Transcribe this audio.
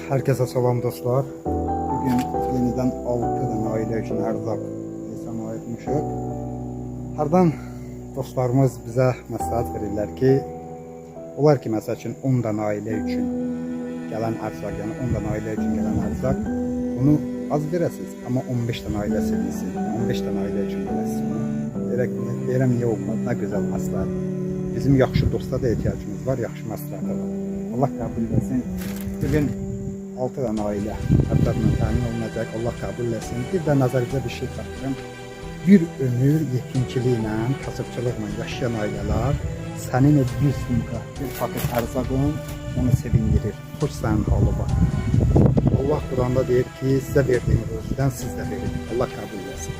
Herkese selam dostlar. Bugün yeniden 6 tane aile için erzak hesaba ayırmışıq. Hardan dostlarımız bize məsləhət verirlər ki, olar ki, məsəl üçün 10 tane aile için gelen erzak, yani 10 tane aile için gelen erzak, bunu az verəsiniz, ama 15 tane aile sevinsin, 15 tane aile için verəsiniz. Deyirəm, niyə olmaz, nə gözəl məsləhət. Bizim yaxşı dosta da ehtiyacımız var, yaxşı məsləhətə var. Allah kabul etsin. Bugün 6 tane aile hatta təmin olunacaq, Allah kabul etsin. Bir də nəzərinizə bir şey çatdırım. Bir ömür yetimçiliklə, kasıbçılıqla yaşayan aileler sənin bir sumka, bir paket ərzaqın onu sevindirir. Xoş sənin halı var. Allah Kur'an'da deyir ki, sizə verdiyim özüdən siz də verin. Allah kabul etsin.